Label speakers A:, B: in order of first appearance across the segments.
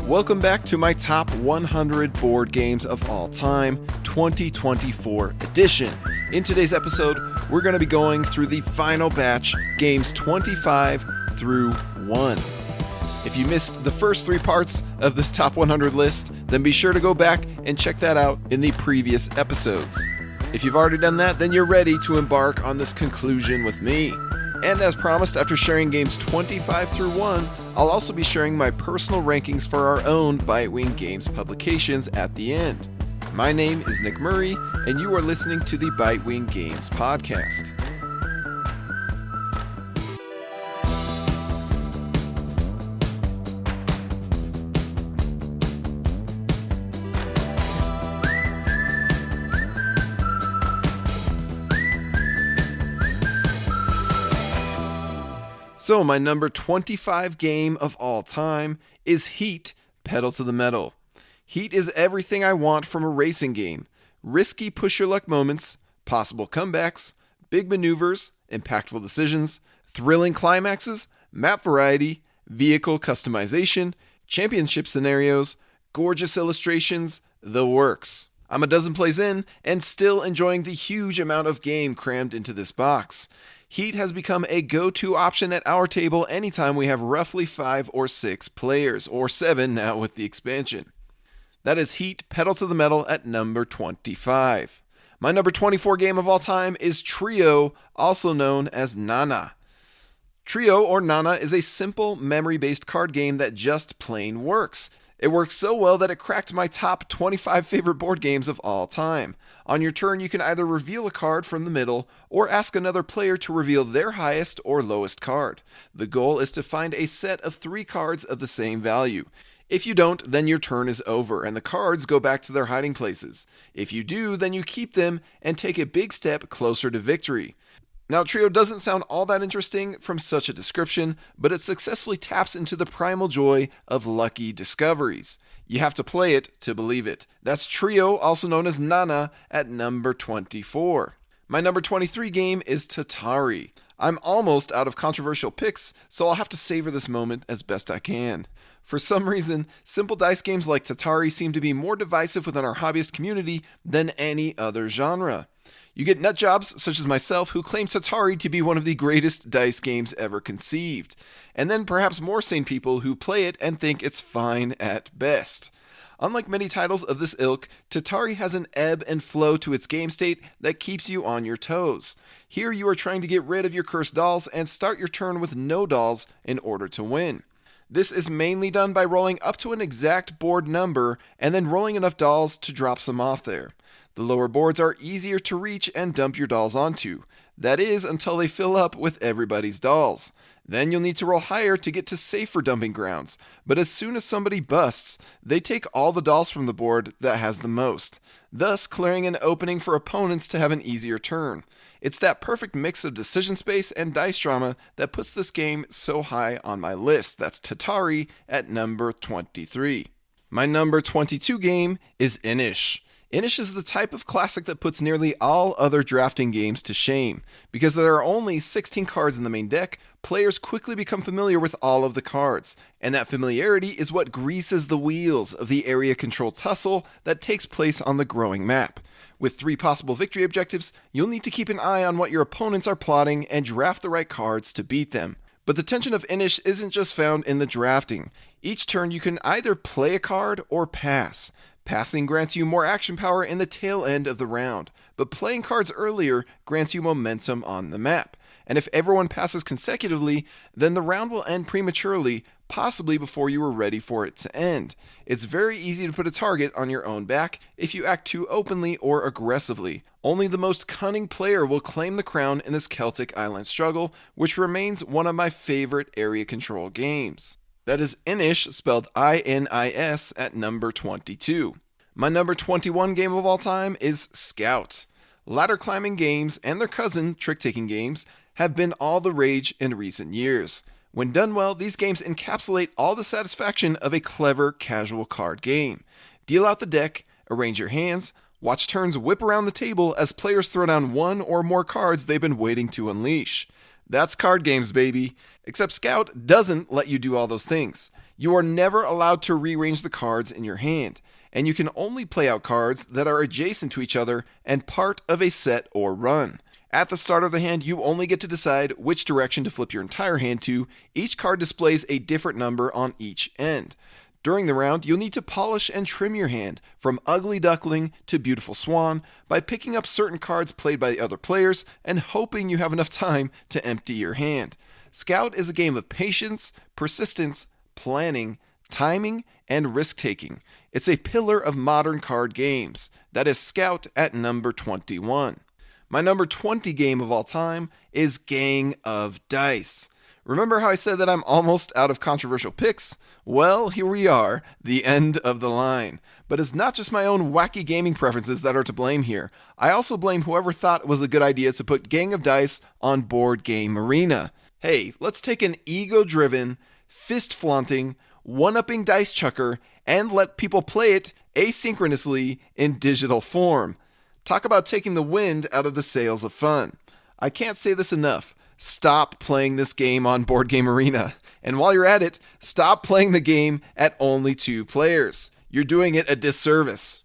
A: Welcome back to my top 100 board games of all time, 2024 edition. In today's episode, we're going to be going through the final batch, games 25 through 1. If you missed the first three parts of this top 100 list, then be sure to go back and check that out in the previous episodes. If you've already done that, then you're ready to embark on this conclusion with me. And as promised, after sharing games 25 through 1, I'll also be sharing my personal rankings for our own Bitewing Games publications at the end. My name is Nick Murray, and you are listening to the Bitewing Games podcast. So my number 25 game of all time is Heat, Pedal to the Metal. Heat is everything I want from a racing game. Risky push-your-luck moments, possible comebacks, big maneuvers, impactful decisions, thrilling climaxes, map variety, vehicle customization, championship scenarios, gorgeous illustrations, the works. I'm a dozen plays in and still enjoying the huge amount of game crammed into this box. Heat has become a go-to option at our table anytime we have roughly 5 or 6 players, or 7 now with the expansion. That is Heat, Pedal to the Metal at number 25. My number 24 game of all time is Trio, also known as Nana. Trio, or Nana, is a simple memory-based card game that just plain works. It works so well that it cracked my top 25 favorite board games of all time. On your turn, you can either reveal a card from the middle or ask another player to reveal their highest or lowest card. The goal is to find a set of 3 cards of the same value. If you don't, then your turn is over and the cards go back to their hiding places. If you do, then you keep them and take a big step closer to victory. Now, Trio doesn't sound all that interesting from such a description, but it successfully taps into the primal joy of lucky discoveries. You have to play it to believe it. That's Trio, also known as Nana, at number 24. My number 23 game is Tatari. I'm almost out of controversial picks, so I'll have to savor this moment as best I can. For some reason, simple dice games like Tatari seem to be more divisive within our hobbyist community than any other genre. You get nutjobs such as myself who claim Tatari to be one of the greatest dice games ever conceived, and then perhaps more sane people who play it and think it's fine at best. Unlike many titles of this ilk, Tatari has an ebb and flow to its game state that keeps you on your toes. Here you are trying to get rid of your cursed dolls and start your turn with no dolls in order to win. This is mainly done by rolling up to an exact board number and then rolling enough dolls to drop some off there. The lower boards are easier to reach and dump your dolls onto. That is, until they fill up with everybody's dolls. Then you'll need to roll higher to get to safer dumping grounds. But as soon as somebody busts, they take all the dolls from the board that has the most, thus clearing an opening for opponents to have an easier turn. It's that perfect mix of decision space and dice drama that puts this game so high on my list. That's Tatari at number 23. My number 22 game is Inish. Inish is the type of classic that puts nearly all other drafting games to shame. Because there are only 16 cards in the main deck, players quickly become familiar with all of the cards. And that familiarity is what greases the wheels of the area control tussle that takes place on the growing map. With 3 possible victory objectives, you'll need to keep an eye on what your opponents are plotting and draft the right cards to beat them. But the tension of Inish isn't just found in the drafting. Each turn you can either play a card or pass. Passing grants you more action power in the tail end of the round, but playing cards earlier grants you momentum on the map. And if everyone passes consecutively, then the round will end prematurely, possibly before you were ready for it to end. It's very easy to put a target on your own back if you act too openly or aggressively. Only the most cunning player will claim the crown in this Celtic Island struggle, which remains one of my favorite area control games. That is Inish, spelled I-N-I-S, at number 22. My number 21 game of all time is Scout. Ladder climbing games and their cousin, trick-taking games, have been all the rage in recent years. When done well, these games encapsulate all the satisfaction of a clever, casual card game. Deal out the deck, arrange your hands, watch turns whip around the table as players throw down one or more cards they've been waiting to unleash. That's card games, baby. Except Scout doesn't let you do all those things. You are never allowed to rearrange the cards in your hand, and you can only play out cards that are adjacent to each other and part of a set or run. At the start of the hand, you only get to decide which direction to flip your entire hand to. Each card displays a different number on each end. During the round, you'll need to polish and trim your hand, from Ugly Duckling to Beautiful Swan, by picking up certain cards played by the other players and hoping you have enough time to empty your hand. Scout is a game of patience, persistence, planning, timing, and risk-taking. It's a pillar of modern card games. That is Scout at number 21. My number 20 game of all time is Gang of Dice. Remember how I said that I'm almost out of controversial picks? Well, here we are, the end of the line. But it's not just my own wacky gaming preferences that are to blame here. I also blame whoever thought it was a good idea to put Gang of Dice on Board Game Arena. Hey, let's take an ego-driven, fist-flaunting, one-upping dice chucker and let people play it asynchronously in digital form. Talk about taking the wind out of the sails of fun. I can't say this enough. Stop playing this game on Board Game Arena. And while you're at it, stop playing the game at only 2 players. You're doing it a disservice.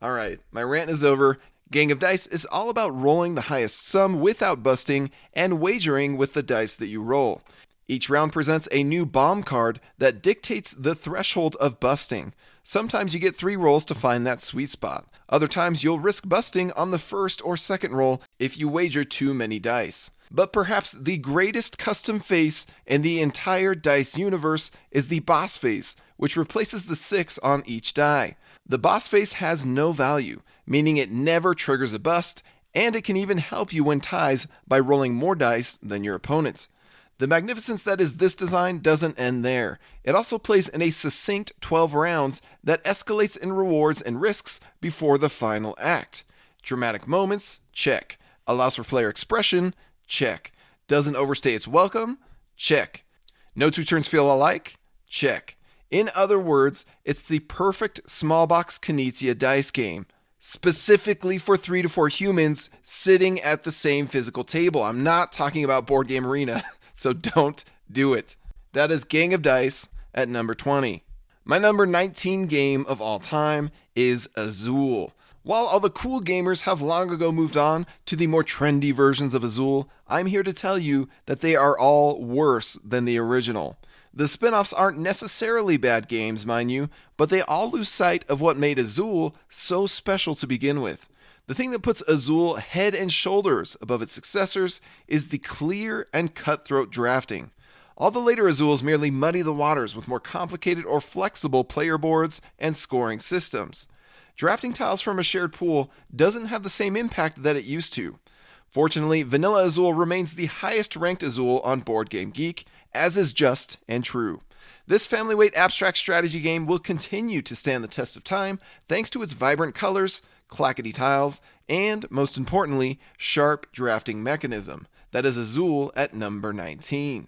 A: Alright, my rant is over. Gang of Dice is all about rolling the highest sum without busting and wagering with the dice that you roll. Each round presents a new bomb card that dictates the threshold of busting. Sometimes you get 3 rolls to find that sweet spot. Other times you'll risk busting on the first or second roll if you wager too many dice. But perhaps the greatest custom face in the entire dice universe is the boss face, which replaces the 6 on each die. The boss face has no value, meaning it never triggers a bust, and it can even help you win ties by rolling more dice than your opponents. The magnificence that is this design doesn't end there. It also plays in a succinct 12 rounds that escalates in rewards and risks before the final act. Dramatic moments? Check. Allows for player expression? Check. Doesn't overstay its welcome? Check. No 2 turns feel alike? Check. In other words, it's the perfect small box Knizia dice game. Specifically for 3 to 4 humans sitting at the same physical table. I'm not talking about Board Game Arena. So don't do it. That is Gang of Dice at number 20. My number 19 game of all time is Azul. While all the cool gamers have long ago moved on to the more trendy versions of Azul, I'm here to tell you that they are all worse than the original. The spin-offs aren't necessarily bad games, mind you, but they all lose sight of what made Azul so special to begin with. The thing that puts Azul head and shoulders above its successors is the clear and cutthroat drafting. All the later Azuls merely muddy the waters with more complicated or flexible player boards and scoring systems. Drafting tiles from a shared pool doesn't have the same impact that it used to. Fortunately, Vanilla Azul remains the highest ranked Azul on Board Game Geek, as is just and true. This family-weight abstract strategy game will continue to stand the test of time thanks to its vibrant colors, clackety tiles, and, most importantly, sharp drafting mechanism. That is Azul at number 19.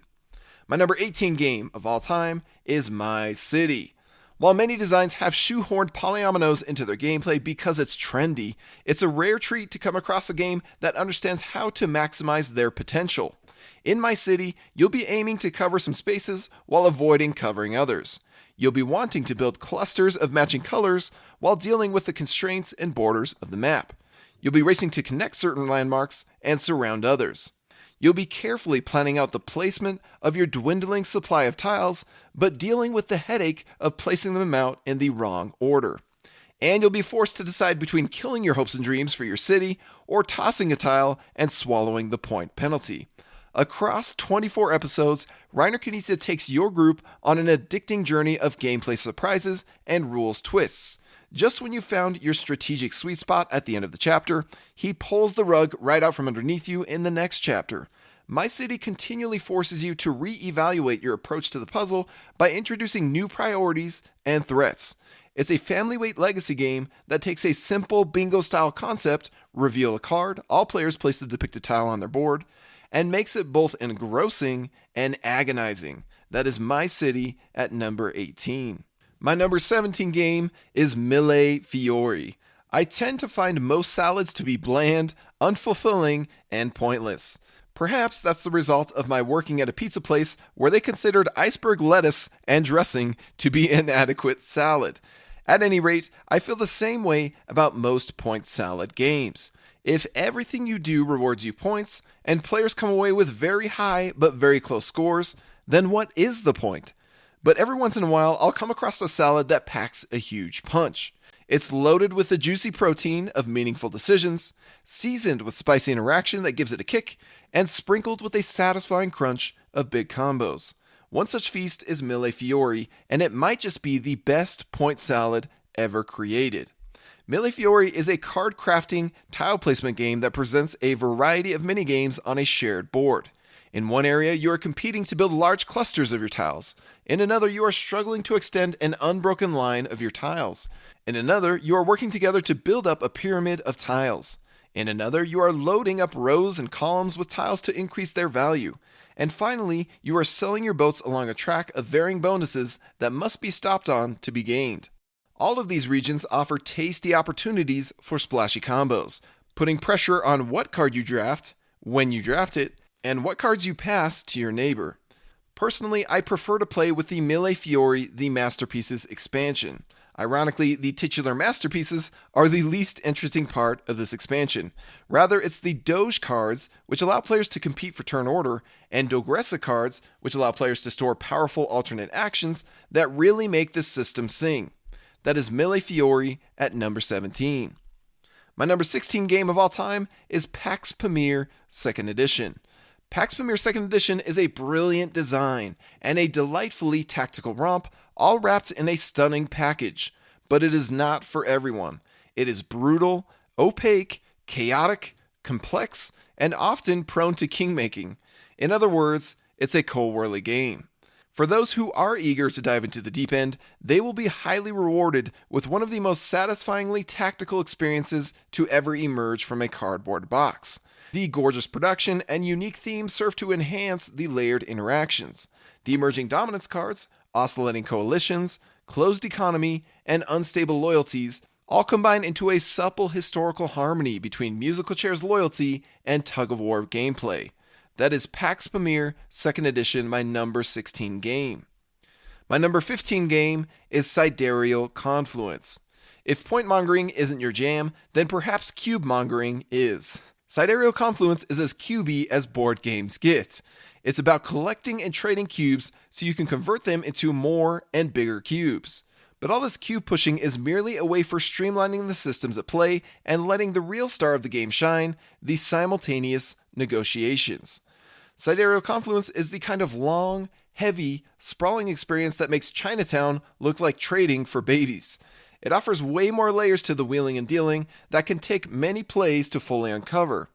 A: My number 18 game of all time is My City. While many designs have shoehorned polyominoes into their gameplay because it's trendy, it's a rare treat to come across a game that understands how to maximize their potential. In My City, you'll be aiming to cover some spaces while avoiding covering others. You'll be wanting to build clusters of matching colors while dealing with the constraints and borders of the map. You'll be racing to connect certain landmarks and surround others. You'll be carefully planning out the placement of your dwindling supply of tiles, but dealing with the headache of placing them out in the wrong order. And you'll be forced to decide between killing your hopes and dreams for your city or tossing a tile and swallowing the point penalty. Across 24 episodes, Reiner Knizia takes your group on an addicting journey of gameplay surprises and rules twists. Just when you found your strategic sweet spot at the end of the chapter, he pulls the rug right out from underneath you in the next chapter. My City continually forces you to re-evaluate your approach to the puzzle by introducing new priorities and threats. It's a family-weight legacy game that takes a simple bingo-style concept, reveal a card, all players place the depicted tile on their board, and makes it both engrossing and agonizing. That is My City at number 18. My number 17 game is Mille Fiori. I tend to find most salads to be bland, unfulfilling, and pointless. Perhaps that's the result of my working at a pizza place where they considered iceberg lettuce and dressing to be inadequate salad. At any rate, I feel the same way about most point salad games. If everything you do rewards you points, and players come away with very high but very close scores, then what is the point? But every once in a while, I'll come across a salad that packs a huge punch. It's loaded with the juicy protein of meaningful decisions, seasoned with spicy interaction that gives it a kick, and sprinkled with a satisfying crunch of big combos. One such feast is Mille Fiori, and it might just be the best point salad ever created. Mille Fiori is a card crafting, tile placement game that presents a variety of minigames on a shared board. In one area, you are competing to build large clusters of your tiles. In another, you are struggling to extend an unbroken line of your tiles. In another, you are working together to build up a pyramid of tiles. In another, you are loading up rows and columns with tiles to increase their value. And finally, you are selling your boats along a track of varying bonuses that must be stopped on to be gained. All of these regions offer tasty opportunities for splashy combos, putting pressure on what card you draft, when you draft it, and what cards you pass to your neighbor. Personally, I prefer to play with the Mille Fiori The Masterpieces expansion. Ironically, the titular masterpieces are the least interesting part of this expansion. Rather, it's the Doge cards, which allow players to compete for turn order, and Dogressa cards, which allow players to store powerful alternate actions, that really make this system sing. That is Mille Fiori at number 17. My number 16 game of all time is Pax Pamir 2nd Edition. Pax Pamir 2nd Edition is a brilliant design and a delightfully tactical romp, all wrapped in a stunning package. But it is not for everyone. It is brutal, opaque, chaotic, complex, and often prone to king-making. In other words, it's a coal-whirly game. For those who are eager to dive into the deep end, they will be highly rewarded with one of the most satisfyingly tactical experiences to ever emerge from a cardboard box. The gorgeous production and unique themes serve to enhance the layered interactions. The emerging dominance cards, oscillating coalitions, closed economy, and unstable loyalties all combine into a supple historical harmony between musical chairs loyalty and tug-of-war gameplay. That is Pax Pamir 2nd Edition, my number 16 game. My number 15 game is Sidereal Confluence. If point mongering isn't your jam, then perhaps cube mongering is. Sidereal Confluence is as cubey as board games get. It's about collecting and trading cubes so you can convert them into more and bigger cubes. But all this cube pushing is merely a way for streamlining the systems at play and letting the real star of the game shine, the simultaneous negotiations. Sidereal Confluence is the kind of long, heavy, sprawling experience that makes Chinatown look like trading for babies. It offers way more layers to the wheeling and dealing that can take many plays to fully uncover.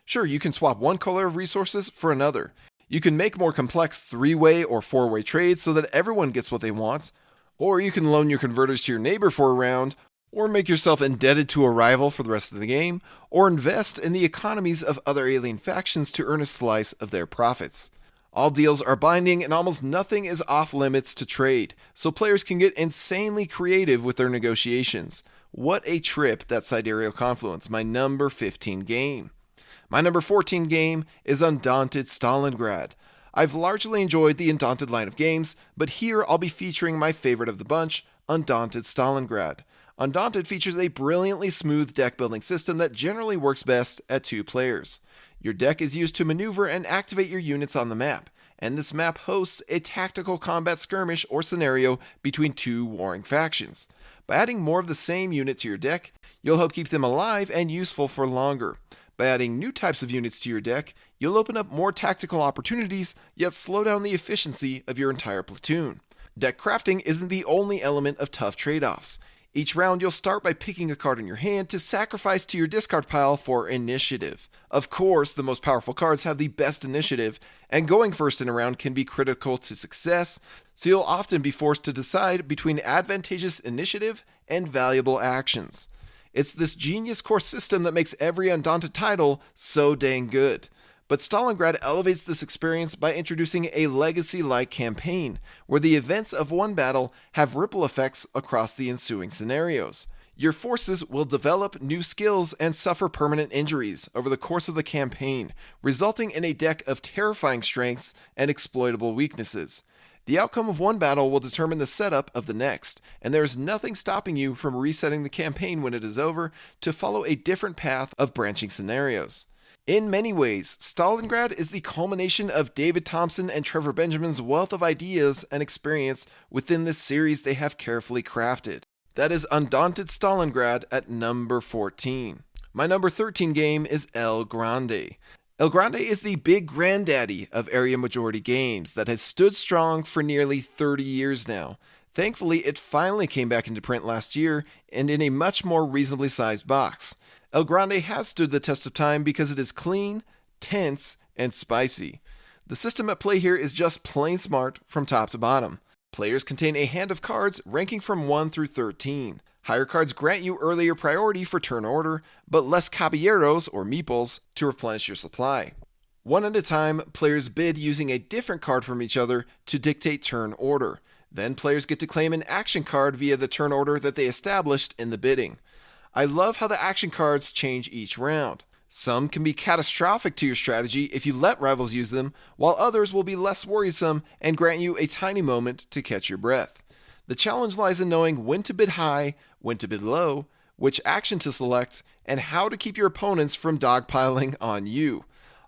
A: Sure, you can swap one color of resources for another. You can make more complex 3-way or 4-way trades so that everyone gets what they want, or you can loan your converters to your neighbor for a round, or make yourself indebted to a rival for the rest of the game, or invest in the economies of other alien factions to earn a slice of their profits. All deals are binding and almost nothing is off limits to trade, so players can get insanely creative with their negotiations. What a trip that Sidereal Confluence, my number 15 game. My number 14 game is Undaunted Stalingrad. I've largely enjoyed the Undaunted line of games, but here I'll be featuring my favorite of the bunch, Undaunted Stalingrad. Undaunted features a brilliantly smooth deck building system that generally works best at 2 players. Your deck is used to maneuver and activate your units on the map, and this map hosts a tactical combat skirmish or scenario between 2 warring factions. By adding more of the same unit to your deck, you'll help keep them alive and useful for longer. By adding new types of units to your deck, you'll open up more tactical opportunities, yet slow down the efficiency of your entire platoon. Deck crafting isn't the only element of tough trade-offs. Each round, you'll start by picking a card in your hand to sacrifice to your discard pile for initiative. Of course, the most powerful cards have the best initiative, and going first in a round can be critical to success, so you'll often be forced to decide between advantageous initiative and valuable actions. It's this genius core system that makes every Undaunted title so dang good. But Stalingrad elevates this experience by introducing a legacy-like campaign, where the events of one battle have ripple effects across the ensuing scenarios. Your forces will develop new skills and suffer permanent injuries over the course of the campaign, resulting in a deck of terrifying strengths and exploitable weaknesses. The outcome of one battle will determine the setup of the next, and there is nothing stopping you from resetting the campaign when it is over to follow a different path of branching scenarios. In many ways, Stalingrad is the culmination of David Thompson and Trevor Benjamin's wealth of ideas and experience within this series they have carefully crafted. That is Undaunted Stalingrad at number 14. My number 13 game is El Grande. El Grande is the big granddaddy of area majority games that has stood strong for nearly 30 years now. Thankfully, it finally came back into print last year and in a much more reasonably sized box. El Grande has stood the test of time because it is clean, tense, and spicy. The system at play here is just plain smart from top to bottom. Players contain a hand of cards ranking from 1 through 13. Higher cards grant you earlier priority for turn order, but less caballeros or meeples to replenish your supply. One at a time, players bid using a different card from each other to dictate turn order. Then players get to claim an action card via the turn order that they established in the bidding. I love how the action cards change each round. Some can be catastrophic to your strategy if you let rivals use them, while others will be less worrisome and grant you a tiny moment to catch your breath. The challenge lies in knowing when to bid high, when to bid low, which action to select, and how to keep your opponents from dogpiling on you.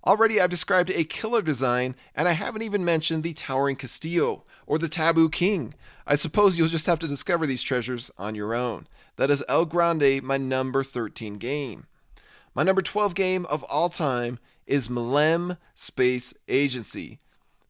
A: Already I've described a killer design, and I haven't even mentioned the Towering Castillo or the Taboo King. I suppose you'll just have to discover these treasures on your own. That is El Grande, my number 13 game. My number 12 game of all time is Mille Space Agency.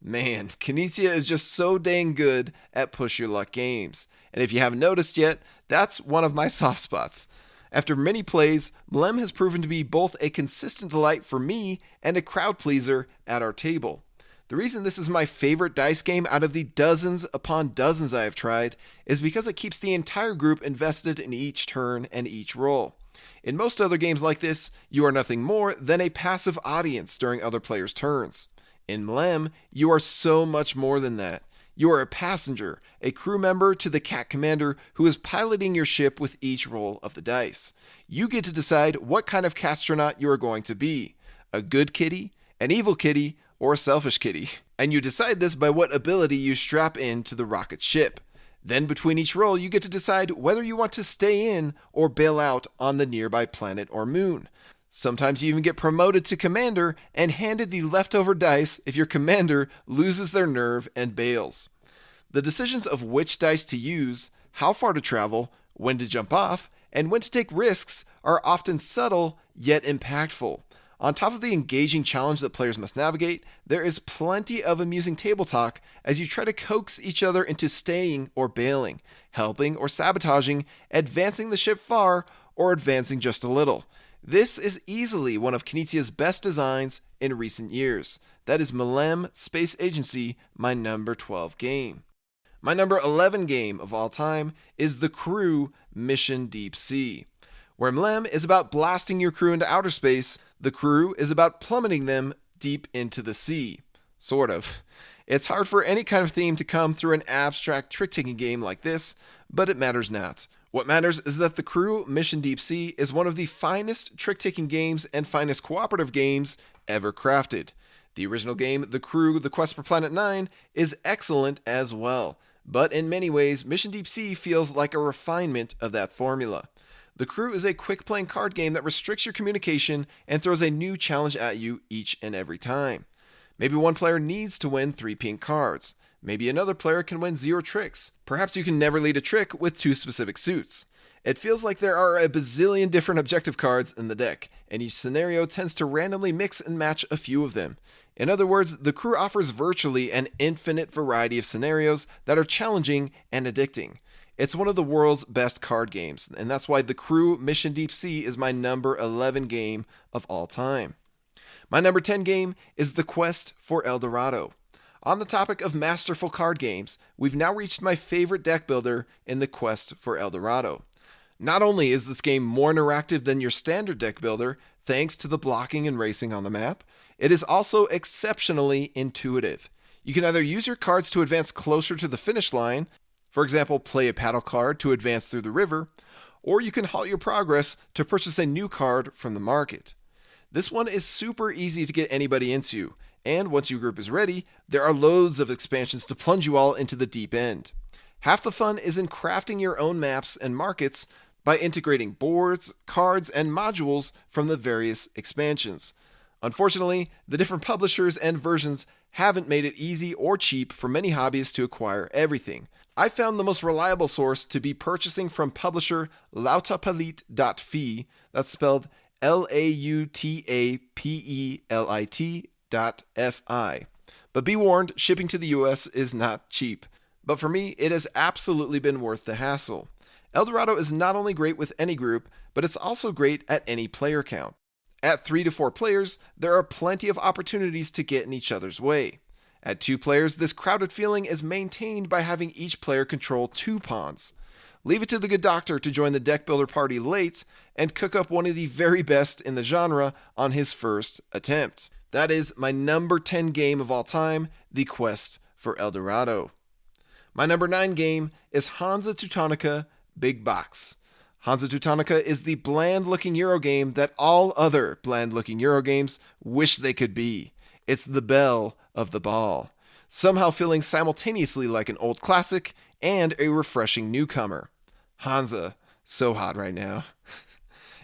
A: Man, Knizia is just so dang good at push your luck games. And if you haven't noticed yet, that's one of my soft spots. After many plays, Mille has proven to be both a consistent delight for me and a crowd pleaser at our table. The reason this is my favorite dice game out of the dozens upon dozens I have tried is because it keeps the entire group invested in each turn and each roll. In most other games like this, you are nothing more than a passive audience during other players' turns. In Mille, you are so much more than that. You are a passenger, a crew member to the cat commander who is piloting your ship with each roll of the dice. You get to decide what kind of castronaut you are going to be. A good kitty, an evil kitty, or a selfish kitty. And you decide this by what ability you strap into the rocket ship. Then between each roll, you get to decide whether you want to stay in or bail out on the nearby planet or moon. Sometimes you even get promoted to commander and handed the leftover dice if your commander loses their nerve and bails. The decisions of which dice to use, how far to travel, when to jump off, and when to take risks are often subtle yet impactful. On top of the engaging challenge that players must navigate, there is plenty of amusing table talk as you try to coax each other into staying or bailing, helping or sabotaging, advancing the ship far, or advancing just a little. This is easily one of Knizia's best designs in recent years. That is Mille Space Agency, my number 12 game. My number 11 game of all time is The Crew Mission Deep Sea. Where Mille is about blasting your crew into outer space, The Crew is about plummeting them deep into the sea. Sort of. It's hard for any kind of theme to come through an abstract trick-taking game like this, but it matters not. What matters is that The Crew Mission Deep Sea is one of the finest trick-taking games and finest cooperative games ever crafted. The original game, The Crew: The Quest for Planet 9, is excellent as well, but in many ways, Mission Deep Sea feels like a refinement of that formula. The Crew is a quick-playing card game that restricts your communication and throws a new challenge at you each and every time. Maybe one player needs to win 3 pink cards. Maybe another player can win 0 tricks. Perhaps you can never lead a trick with 2 specific suits. It feels like there are a bazillion different objective cards in the deck, and each scenario tends to randomly mix and match a few of them. In other words, The Crew offers virtually an infinite variety of scenarios that are challenging and addicting. It's one of the world's best card games, and that's why The Crew Mission Deep Sea is my number 11 game of all time. My number 10 game is The Quest for El Dorado. On the topic of masterful card games, we've now reached my favorite deck builder in The Quest for El Dorado. Not only is this game more interactive than your standard deck builder, thanks to the blocking and racing on the map, it is also exceptionally intuitive. You can either use your cards to advance closer to the finish line, for example, play a paddle card to advance through the river, or you can halt your progress to purchase a new card from the market. This one is super easy to get anybody into, and once your group is ready, there are loads of expansions to plunge you all into the deep end. Half the fun is in crafting your own maps and markets by integrating boards, cards, and modules from the various expansions. Unfortunately, the different publishers and versions haven't made it easy or cheap for many hobbyists to acquire everything. I found the most reliable source to be purchasing from publisher lautapelit.fi, that's spelled lautapelit.fi. But be warned, shipping to the US is not cheap. But for me, it has absolutely been worth the hassle. Dorado is not only great with any group, but it's also great at any player count. At 3 to 4 players, there are plenty of opportunities to get in each other's way. At 2 players, this crowded feeling is maintained by having each player control 2 pawns. Leave it to the good doctor to join the deck builder party late and cook up one of the very best in the genre on his first attempt. That is my number 10 game of all time, The Quest for El Dorado. My number 9 game is Hansa Teutonica Big Box. Hansa Teutonica is the bland-looking Euro game that all other bland-looking Euro games wish they could be. It's the belle of the ball, somehow feeling simultaneously like an old classic and a refreshing newcomer. Hansa, so hot right now.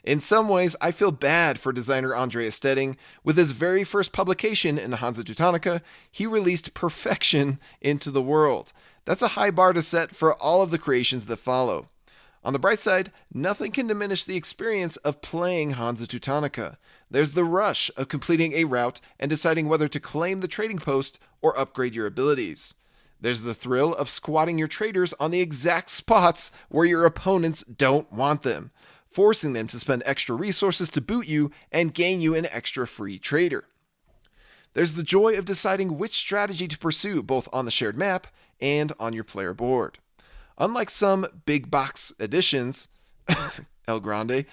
A: In some ways, I feel bad for designer Andreas Steding. With his very first publication in Hansa Teutonica, he released perfection into the world. That's a high bar to set for all of the creations that follow. On the bright side, nothing can diminish the experience of playing Hansa Teutonica. There's the rush of completing a route and deciding whether to claim the trading post or upgrade your abilities. There's the thrill of squatting your traders on the exact spots where your opponents don't want them, forcing them to spend extra resources to boot you and gain you an extra free trader. There's the joy of deciding which strategy to pursue both on the shared map and on your player board. Unlike some big box editions, El Grande,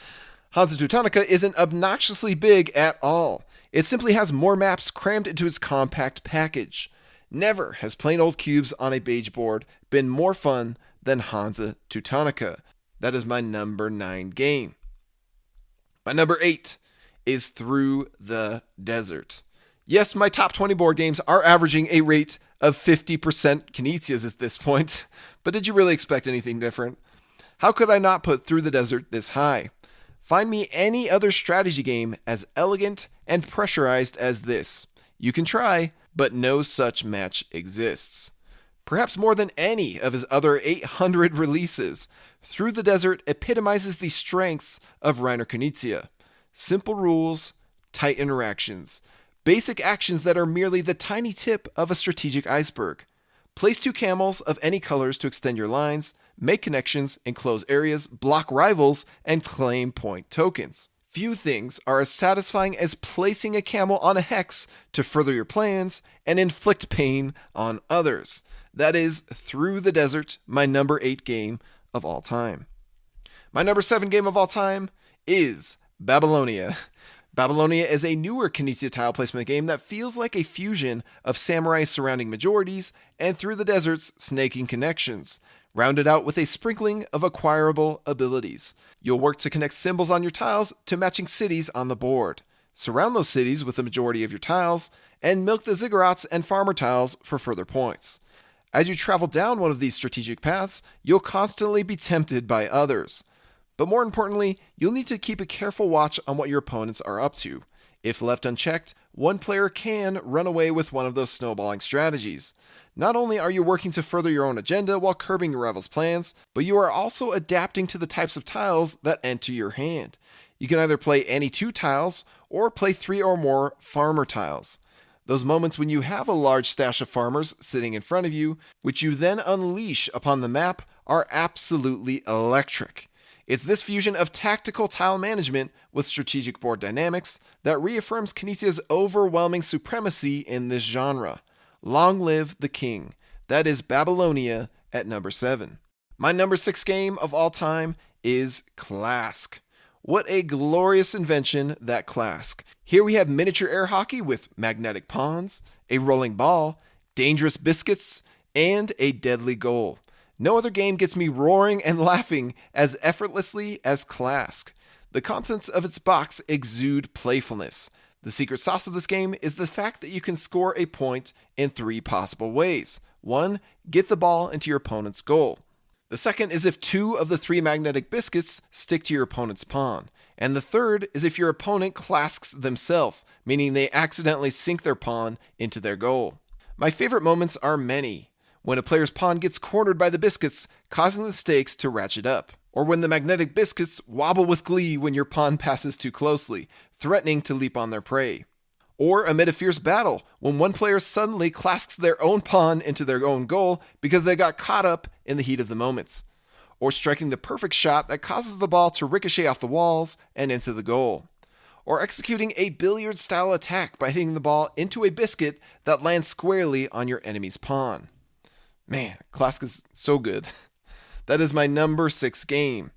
A: Hansa Teutonica isn't obnoxiously big at all. It simply has more maps crammed into its compact package. Never has plain old cubes on a beige board been more fun than Hansa Teutonica. That is my number 9 game. My number 8 is Through the Desert. Yes, my top 20 board games are averaging a rate of 50% Knizias at this point, but did you really expect anything different? How could I not put Through the Desert this high? Find me any other strategy game as elegant and pressurized as this. You can try, but no such match exists. Perhaps more than any of his other 800 releases, Through the Desert epitomizes the strengths of Rainer Knizia. Simple rules, tight interactions, basic actions that are merely the tiny tip of a strategic iceberg. Place 2 camels of any colors to extend your lines, make connections, enclose areas, block rivals, and claim point tokens. Few things are as satisfying as placing a camel on a hex to further your plans and inflict pain on others. That is Through the Desert, my number 8 game of all time. My number 7 game of all time is Babylonia. Babylonia is a newer Knizia tile placement game that feels like a fusion of Samurai surrounding majorities and Through the Desert's snaking connections, rounded out with a sprinkling of acquirable abilities. You'll work to connect symbols on your tiles to matching cities on the board, surround those cities with the majority of your tiles, and milk the ziggurats and farmer tiles for further points. As you travel down one of these strategic paths, you'll constantly be tempted by others. But more importantly, you'll need to keep a careful watch on what your opponents are up to. If left unchecked, one player can run away with one of those snowballing strategies. Not only are you working to further your own agenda while curbing your rival's plans, but you are also adapting to the types of tiles that enter your hand. You can either play any 2 tiles or play 3 or more farmer tiles. Those moments when you have a large stash of farmers sitting in front of you, which you then unleash upon the map, are absolutely electric. It's this fusion of tactical tile management with strategic board dynamics that reaffirms Knizia's overwhelming supremacy in this genre. Long live the king. That is Babylonia at number 7. My number 6 game of all time is Klask. What a glorious invention, that Klask. Here we have miniature air hockey with magnetic pawns, a rolling ball, dangerous biscuits, and a deadly goal. No other game gets me roaring and laughing as effortlessly as Klask. The contents of its box exude playfulness. The secret sauce of this game is the fact that you can score a point in 3 possible ways. 1. Get the ball into your opponent's goal. The second is if 2 of the 3 magnetic biscuits stick to your opponent's pawn. And the third is if your opponent clasks themselves, meaning they accidentally sink their pawn into their goal. My favorite moments are many. When a player's pawn gets cornered by the biscuits, causing the stakes to ratchet up. Or when the magnetic biscuits wobble with glee when your pawn passes too closely, threatening to leap on their prey. Or amid a fierce battle, when one player suddenly clasks their own pawn into their own goal because they got caught up in the heat of the moments. Or striking the perfect shot that causes the ball to ricochet off the walls and into the goal. Or executing a billiard-style attack by hitting the ball into a biscuit that lands squarely on your enemy's pawn. Man, Klask is so good. That is my number 6 game.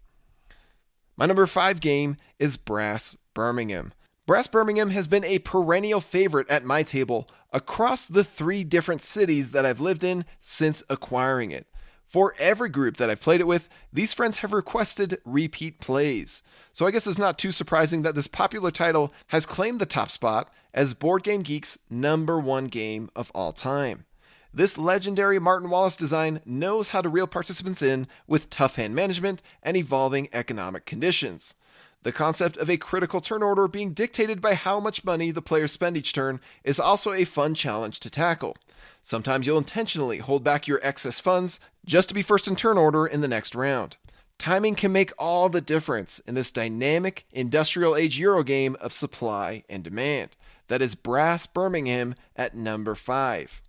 A: My number 5 game is Brass Birmingham. Brass Birmingham has been a perennial favorite at my table across the 3 different cities that I've lived in since acquiring it. For every group that I've played it with, these friends have requested repeat plays. So I guess it's not too surprising that this popular title has claimed the top spot as Board Game Geek's number 1 game of all time. This legendary Martin Wallace design knows how to reel participants in with tough hand management and evolving economic conditions. The concept of a critical turn order being dictated by how much money the players spend each turn is also a fun challenge to tackle. Sometimes you'll intentionally hold back your excess funds just to be first in turn order in the next round. Timing can make all the difference in this dynamic industrial age Euro game of supply and demand. That is Brass Birmingham at number 5.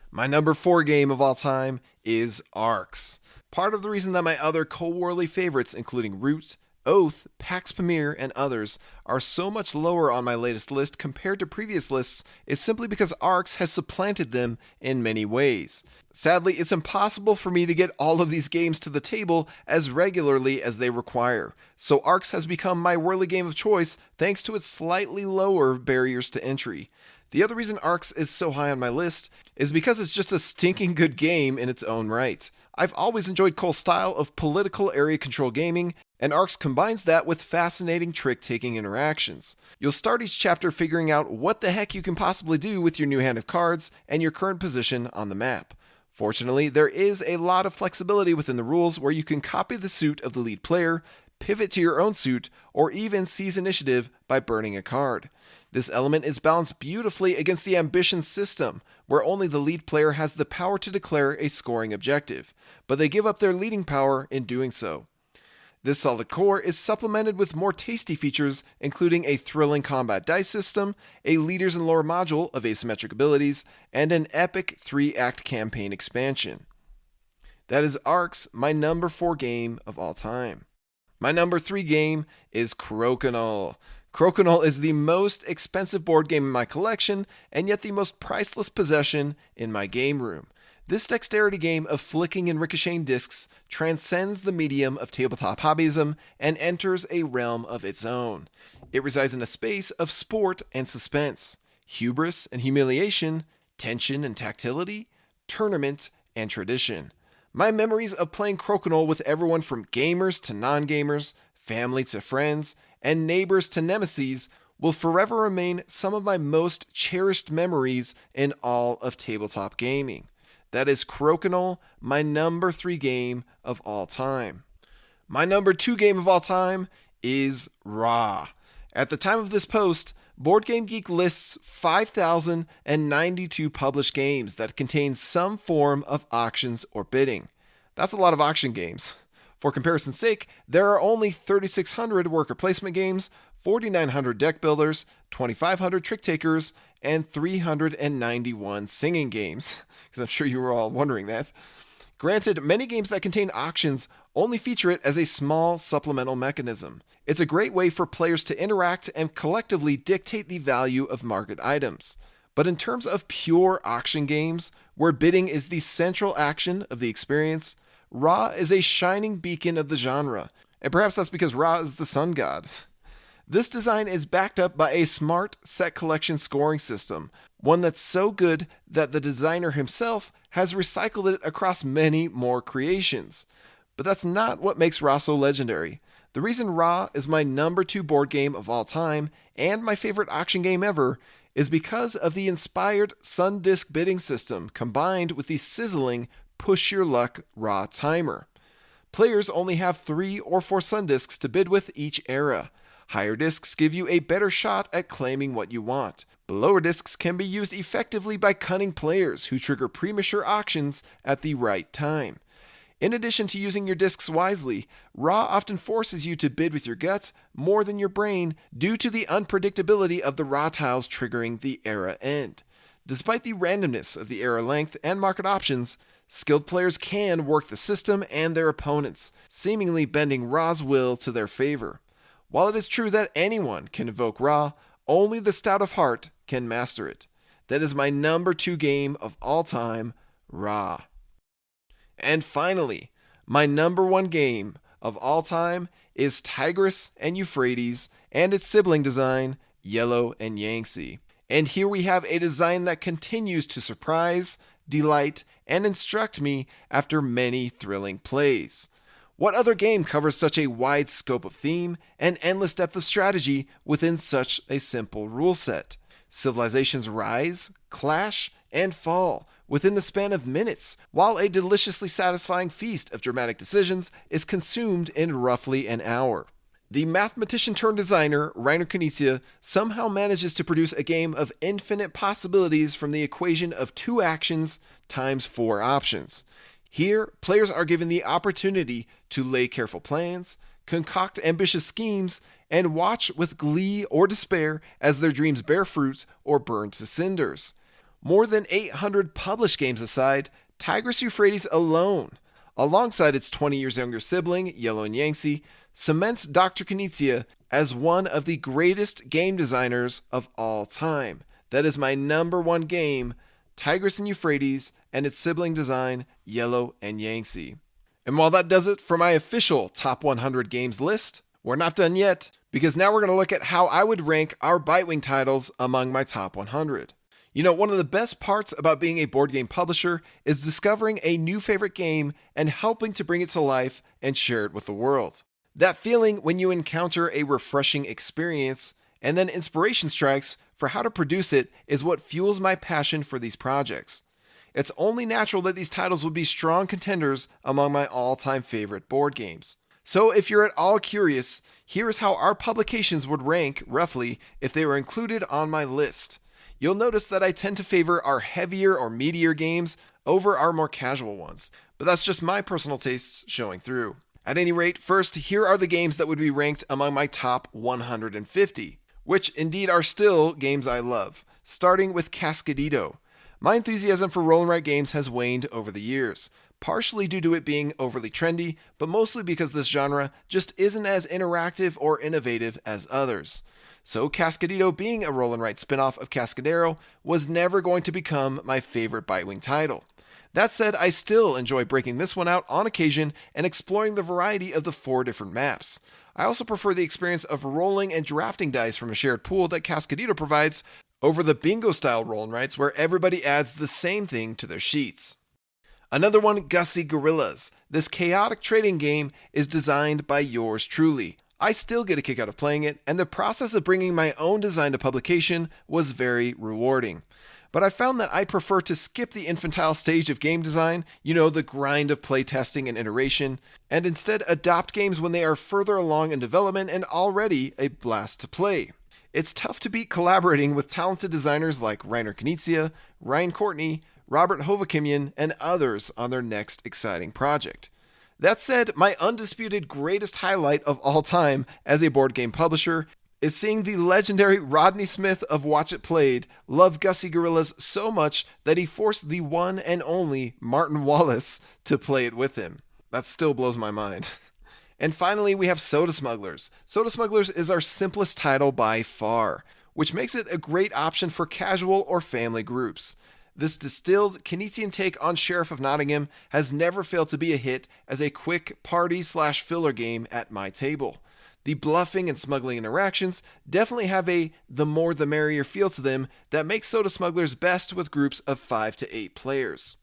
A: My number 4 game of all time is Arcs. Part of the reason that my other Cold Warly favorites, including Root, Oath, Pax Pamir, and others, are so much lower on my latest list compared to previous lists is simply because Arcs has supplanted them in many ways. Sadly, it's impossible for me to get all of these games to the table as regularly as they require, so Arcs has become my whirly game of choice thanks to its slightly lower barriers to entry. The other reason Arcs is so high on my list is because it's just a stinking good game in its own right. I've always enjoyed Cole's style of political area control gaming, and Arcs combines that with fascinating trick-taking interactions. You'll start each chapter figuring out what the heck you can possibly do with your new hand of cards and your current position on the map. Fortunately, there is a lot of flexibility within the rules where you can copy the suit of the lead player, pivot to your own suit, or even seize initiative by burning a card. This element is balanced beautifully against the ambition system, where only the lead player has the power to declare a scoring objective, but they give up their leading power in doing so. This solid core is supplemented with more tasty features, including a thrilling combat dice system, a leaders and lore module of asymmetric abilities, and an epic 3-act campaign expansion. That is Arcs, my number 4 game of all time. My number 3 game is Crokinole. Crokinole is the most expensive board game in my collection, and yet the most priceless possession in my game room. This dexterity game of flicking and ricocheting discs transcends the medium of tabletop hobbyism and enters a realm of its own. It resides in a space of sport and suspense, hubris and humiliation, tension and tactility, tournament and tradition. My memories of playing Crokinole with everyone from gamers to non-gamers, family to friends, and neighbors to nemesis will forever remain some of my most cherished memories in all of tabletop gaming. That is Crokinole, my number 3 game of all time. My number 2 game of all time is Ra. At the time of this post, Board Game Geek lists 5,092 published games that contain some form of auctions or bidding. That's a lot of auction games. For comparison's sake, there are only 3,600 worker placement games, 4,900 deck builders, 2,500 trick takers, and 391 singing games, because I'm sure you were all wondering that. Granted, many games that contain auctions only feature it as a small supplemental mechanism. It's a great way for players to interact and collectively dictate the value of market items. But in terms of pure auction games, where bidding is the central action of the experience, Ra is a shining beacon of the genre, and perhaps that's because Ra is the sun god. This design is backed up by a smart set collection scoring system, one that's so good that the designer himself has recycled it across many more creations. But that's not what makes Ra so legendary. The reason Ra is my number 2 board game of all time and my favorite auction game ever is because of the inspired Sun Disk bidding system combined with the sizzling Push Your Luck Ra timer. Players only have 3 or 4 Sun Disks to bid with each era. Higher discs give you a better shot at claiming what you want. The lower discs can be used effectively by cunning players who trigger premature auctions at the right time. In addition to using your discs wisely, Ra often forces you to bid with your guts more than your brain due to the unpredictability of the Ra tiles triggering the era end. Despite the randomness of the era length and market options, skilled players can work the system and their opponents, seemingly bending Ra's will to their favor. While it is true that anyone can evoke Ra, only the stout of heart can master it. That is my number 2 game of all time, Ra. And finally, my number 1 game of all time is Tigris and Euphrates and its sibling design, Yellow and Yangtze. And here we have a design that continues to surprise, delight, and instruct me after many thrilling plays. What other game covers such a wide scope of theme and endless depth of strategy within such a simple rule set? Civilizations rise, clash, and fall within the span of minutes, while a deliciously satisfying feast of dramatic decisions is consumed in roughly an hour. The mathematician-turned-designer, Reiner Knizia, somehow manages to produce a game of infinite possibilities from the equation of 2 actions times 4 options. Here, players are given the opportunity to lay careful plans, concoct ambitious schemes, and watch with glee or despair as their dreams bear fruit or burn to cinders. More than 800 published games aside, Tigris Euphrates alone, alongside its 20 years younger sibling, Yellow and Yangtze, cements Dr. Knizia as one of the greatest game designers of all time. That is my number 1 game, Tigris and Euphrates, and its sibling design, Yellow and Yangtze. And while that does it for my official Top 100 Games list, we're not done yet, because now we're going to look at how I would rank our Bitewing titles among my Top 100. You know, one of the best parts about being a board game publisher is discovering a new favorite game and helping to bring it to life and share it with the world. That feeling when you encounter a refreshing experience and then inspiration strikes for how to produce it is what fuels my passion for these projects. It's only natural that these titles would be strong contenders among my all-time favorite board games. So if you're at all curious, here is how our publications would rank roughly if they were included on my list. You'll notice that I tend to favor our heavier or meatier games over our more casual ones, but that's just my personal tastes showing through. At any rate, first, here are the games that would be ranked among my top 150, which indeed are still games I love, starting with Cascadito. My enthusiasm for roll and write games has waned over the years, partially due to it being overly trendy, but mostly because this genre just isn't as interactive or innovative as others. So Cascadito, being a roll and write spin-off of Cascadero, was never going to become my favorite Bitewing title. That said, I still enjoy breaking this one out on occasion and exploring the variety of the 4 different maps. I also prefer the experience of rolling and drafting dice from a shared pool that Cascadito provides over the bingo-style roll and writes where everybody adds the same thing to their sheets. Another one, Gussie Gorillas. This chaotic trading game is designed by yours truly. I still get a kick out of playing it, and the process of bringing my own design to publication was very rewarding. But I found that I prefer to skip the infantile stage of game design, the grind of playtesting and iteration, and instead adopt games when they are further along in development and already a blast to play. It's tough to beat collaborating with talented designers like Reiner Knizia, Ryan Courtney, Robert Hovakimian, and others on their next exciting project. That said, my undisputed greatest highlight of all time as a board game publisher is seeing the legendary Rodney Smith of Watch It Played love Gussie Gorillas so much that he forced the one and only Martin Wallace to play it with him. That still blows my mind. And finally, we have Soda Smugglers. Soda Smugglers is our simplest title by far, which makes it a great option for casual or family groups. This distilled Keynesian take on Sheriff of Nottingham has never failed to be a hit as a quick party/filler game at my table. The bluffing and smuggling interactions definitely have a the more the merrier feel to them that makes Soda Smugglers best with groups of 5 to 8 players.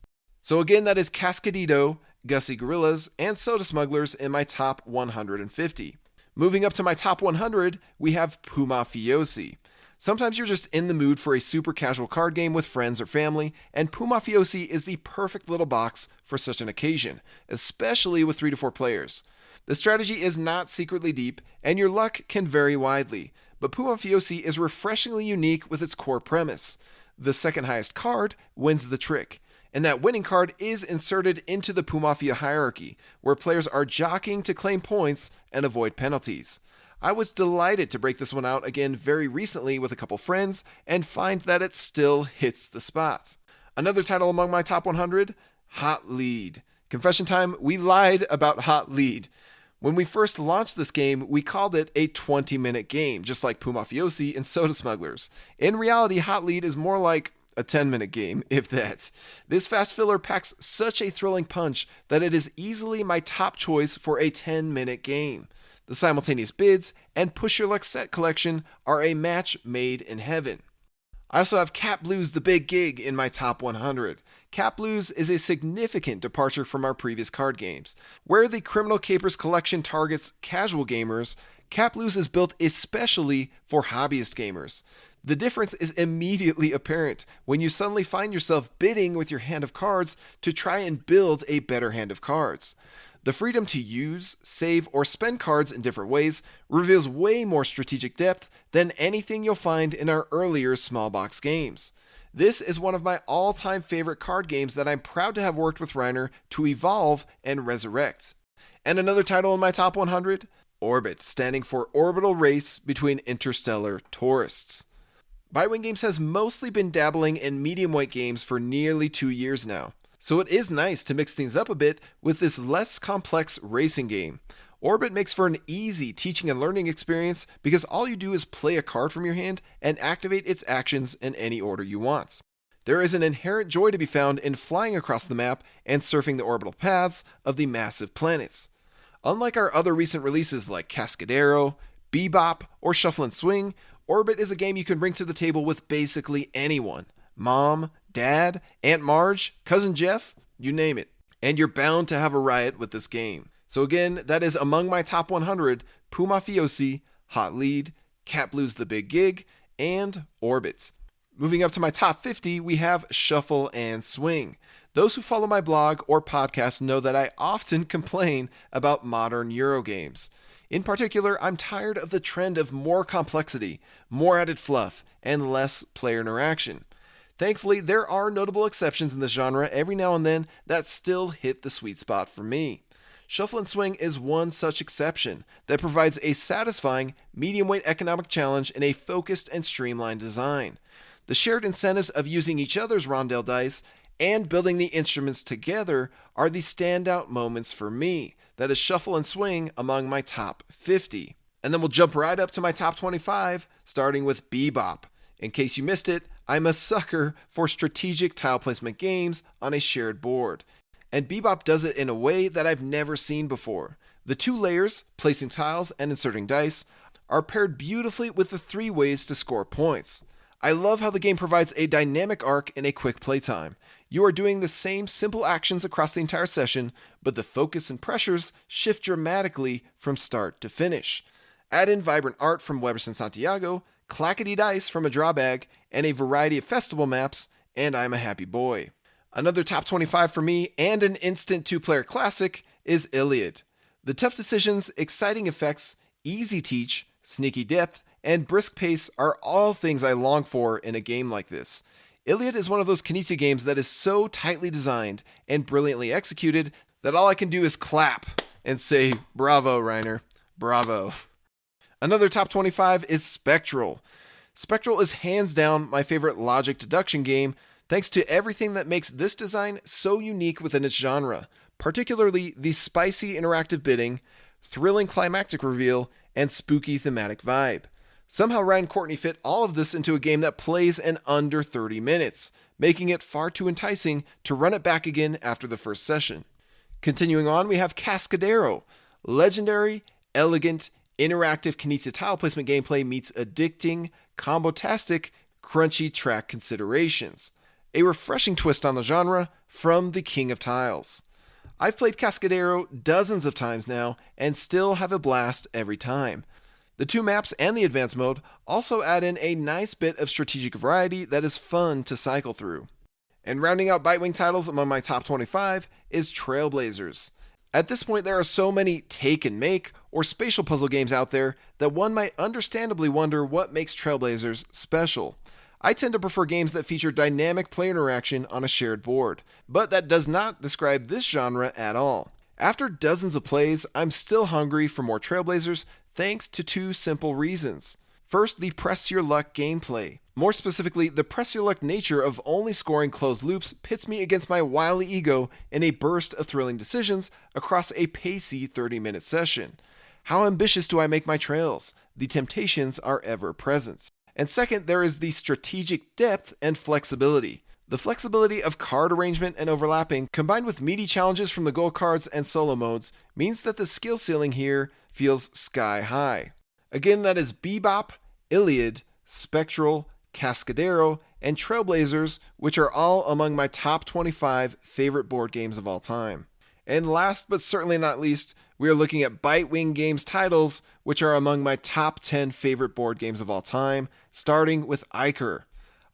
A: So again, that is Cascadito, Gussie Gorillas, and Soda Smugglers in my top 150. Moving up to my top 100, we have Pumafiosi. Sometimes you're just in the mood for a super casual card game with friends or family, and Pumafiosi is the perfect little box for such an occasion, especially with 3 to 4 players. The strategy is not secretly deep, and your luck can vary widely, but Pumafiosi is refreshingly unique with its core premise. The second highest card wins the trick, and that winning card is inserted into the Pumafia hierarchy, where players are jockeying to claim points and avoid penalties. I was delighted to break this one out again very recently with a couple friends and find that it still hits the spot. Another title among my top 100, Hot Lead. Confession time, we lied about Hot Lead. When we first launched this game, we called it a 20-minute game, just like Pumafiosi and Soda Smugglers. In reality, Hot Lead is more like a 10-minute game, if that. This fast filler packs such a thrilling punch that it is easily my top choice for a 10-minute game. The simultaneous bids and Push Your Luck set collection are a match made in heaven. I also have Cat Blues The Big Gig in my top 100. Cat Blues is a significant departure from our previous card games. Where the Criminal Capers collection targets casual gamers, Cat Blues is built especially for hobbyist gamers. The difference is immediately apparent when you suddenly find yourself bidding with your hand of cards to try and build a better hand of cards. The freedom to use, save, or spend cards in different ways reveals way more strategic depth than anything you'll find in our earlier small box games. This is one of my all-time favorite card games that I'm proud to have worked with Reiner to evolve and resurrect. And another title in my top 100, Orbit, standing for Orbital Race Between Interstellar Tourists. Bitewing Games has mostly been dabbling in medium-weight games for nearly 2 years now. So it is nice to mix things up a bit with this less complex racing game. Orbit makes for an easy teaching and learning experience because all you do is play a card from your hand and activate its actions in any order you want. There is an inherent joy to be found in flying across the map and surfing the orbital paths of the massive planets. Unlike our other recent releases like Cascadero, Bebop, or Shuffle and Swing, Orbit is a game you can bring to the table with basically anyone. Mom, Dad, Aunt Marge, Cousin Jeff, you name it. And you're bound to have a riot with this game. So again, that is among my top 100, Pumafiosi, Hot Lead, Cat Blues The Big Gig, and Orbit. Moving up to my top 50, we have Shuffle and Swing. Those who follow my blog or podcast know that I often complain about modern Euro games. In particular, I'm tired of the trend of more complexity, more added fluff, and less player interaction. Thankfully, there are notable exceptions in this genre every now and then that still hit the sweet spot for me. Shuffle and Swing is one such exception that provides a satisfying, medium-weight economic challenge in a focused and streamlined design. The shared incentives of using each other's rondel dice and building the instruments together are the standout moments for me. That is Shuffle and Swing among my top 50. And then we'll jump right up to my top 25, starting with Bebop. In case you missed it, I'm a sucker for strategic tile placement games on a shared board. And Bebop does it in a way that I've never seen before. The 2 layers, placing tiles and inserting dice, are paired beautifully with the 3 ways to score points. I love how the game provides a dynamic arc in a quick playtime. You are doing the same simple actions across the entire session, but the focus and pressures shift dramatically from start to finish. Add in vibrant art from Weberson Santiago, clackety dice from a draw bag, and a variety of festival maps, and I'm a happy boy. Another top 25 for me, and an instant 2-player classic, is Iliad. The tough decisions, exciting effects, easy teach, sneaky depth, and brisk pace are all things I long for in a game like this. Iliad is one of those Kinesia games that is so tightly designed and brilliantly executed that all I can do is clap and say, bravo, Reiner, bravo. Another top 25 is Spectral. Spectral is hands down my favorite logic deduction game, thanks to everything that makes this design so unique within its genre, particularly the spicy interactive bidding, thrilling climactic reveal, and spooky thematic vibe. Somehow Ryan Courtney fit all of this into a game that plays in under 30 minutes, making it far too enticing to run it back again after the first session. Continuing on, we have Cascadero. Legendary, elegant, interactive Kinesia tile placement gameplay meets addicting, combo-tastic, crunchy track considerations. A refreshing twist on the genre, from the King of Tiles. I've played Cascadero dozens of times now and still have a blast every time. The 2 maps and the advanced mode also add in a nice bit of strategic variety that is fun to cycle through. And rounding out Bitewing titles among my top 25 is Trailblazers. At this point, there are so many take and make or spatial puzzle games out there that one might understandably wonder what makes Trailblazers special. I tend to prefer games that feature dynamic player interaction on a shared board, but that does not describe this genre at all. After dozens of plays, I'm still hungry for more Trailblazers thanks to 2 simple reasons. First, the press your luck gameplay. More specifically, the press your luck nature of only scoring closed loops pits me against my wily ego in a burst of thrilling decisions across a pacey 30-minute session. How ambitious do I make my trails? The temptations are ever present. And second, there is the strategic depth and flexibility. The flexibility of card arrangement and overlapping, combined with meaty challenges from the gold cards and solo modes, means that the skill ceiling here feels sky high. Again, that is Bebop, Iliad, Spectral, Cascadero, and Trailblazers, which are all among my top 25 favorite board games of all time. And last but certainly not least, we are looking at Bitewing Games titles, which are among my top 10 favorite board games of all time, starting with Iker.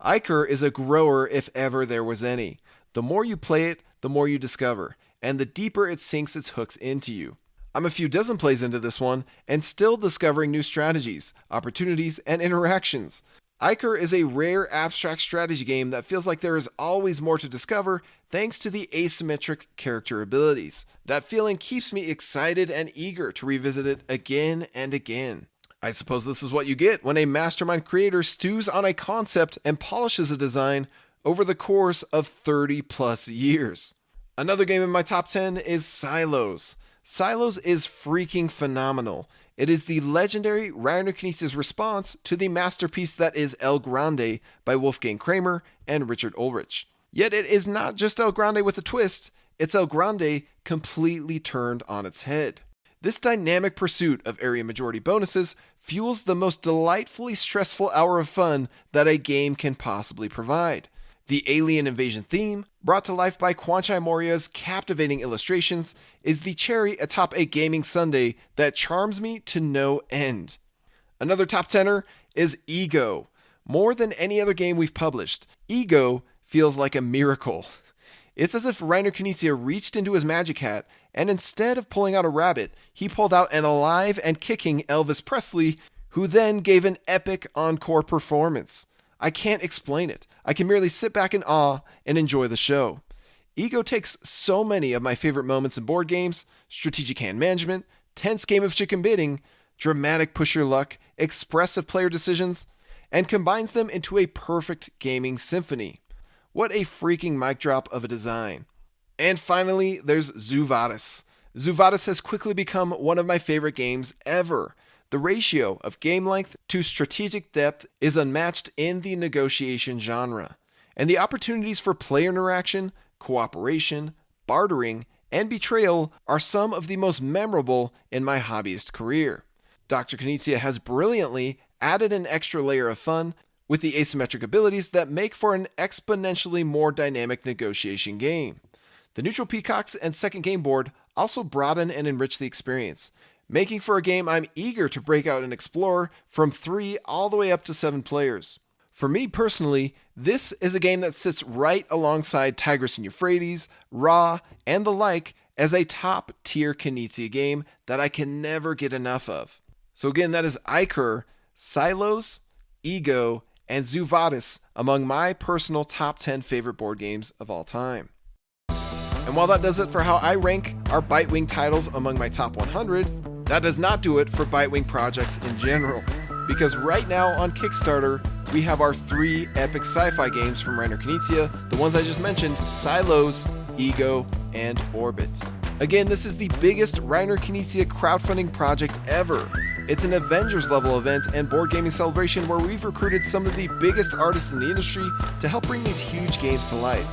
A: Iker is a grower if ever there was any. The more you play it, the more you discover, and the deeper it sinks its hooks into you. I'm a few dozen plays into this one, and still discovering new strategies, opportunities, and interactions. Iker is a rare abstract strategy game that feels like there is always more to discover thanks to the asymmetric character abilities. That feeling keeps me excited and eager to revisit it again and again. I suppose this is what you get when a mastermind creator stews on a concept and polishes a design over the course of 30 plus years. Another game in my top 10 is Silos. Silos is freaking phenomenal. It is the legendary Reiner Knizia's response to the masterpiece that is El Grande by Wolfgang Kramer and Richard Ulrich. Yet it is not just El Grande with a twist, it's El Grande completely turned on its head. This dynamic pursuit of area majority bonuses fuels the most delightfully stressful hour of fun that a game can possibly provide. The alien invasion theme, brought to life by Kwanchai Moriya's captivating illustrations, is the cherry atop a gaming sundae that charms me to no end. Another top tenner is Ego. More than any other game we've published, Ego feels like a miracle. It's as if Reiner Knizia reached into his magic hat, and instead of pulling out a rabbit, he pulled out an alive and kicking Elvis Presley, who then gave an epic encore performance. I can't explain it. I can merely sit back in awe and enjoy the show. Ego takes so many of my favorite moments in board games, strategic hand management, tense game of chicken bidding, dramatic push your luck, expressive player decisions, and combines them into a perfect gaming symphony. What a freaking mic drop of a design. And finally, there's Euphrates. Euphrates has quickly become one of my favorite games ever. The ratio of game length to strategic depth is unmatched in the negotiation genre, and the opportunities for player interaction, cooperation, bartering, and betrayal are some of the most memorable in my hobbyist career. Dr. Knizia has brilliantly added an extra layer of fun with the asymmetric abilities that make for an exponentially more dynamic negotiation game. The neutral peacocks and second game board also broaden and enrich the experience, making for a game I'm eager to break out and explore from 3 all the way up to 7 players. For me personally, this is a game that sits right alongside Tigris and Euphrates, Ra, and the like as a top-tier Knizia game that I can never get enough of. So again, that is Iker, Silos, Ego, and Euphrates among my personal top 10 favorite board games of all time. And while that does it for how I rank our Bitewing titles among my top 100, that does not do it for Bitewing projects in general, because right now on Kickstarter, we have our 3 epic sci-fi games from Reiner Knizia, the ones I just mentioned, Silos, Ego, and Orbit. Again, this is the biggest Reiner Knizia crowdfunding project ever. It's an Avengers-level event and board gaming celebration where we've recruited some of the biggest artists in the industry to help bring these huge games to life.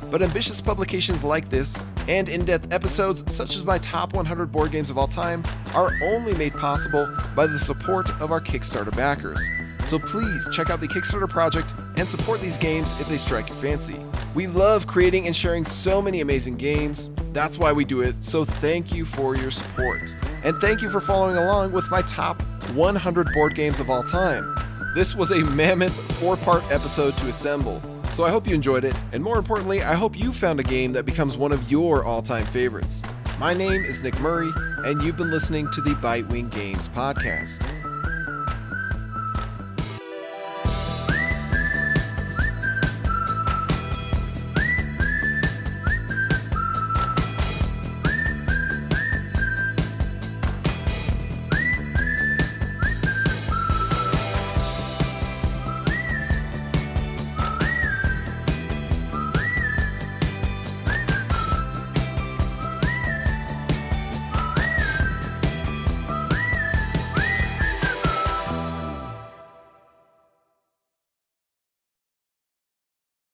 A: But ambitious publications like this, and in-depth episodes such as my top 100 board games of all time, are only made possible by the support of our Kickstarter backers. So please check out the Kickstarter project and support these games if they strike your fancy. We love creating and sharing so many amazing games. That's why we do it, so thank you for your support. And thank you for following along with my top 100 board games of all time. This was a mammoth 4-part episode to assemble, so I hope you enjoyed it, and more importantly, I hope you found a game that becomes one of your all-time favorites. My name is Nick Murray, and you've been listening to the Bitewing Games podcast.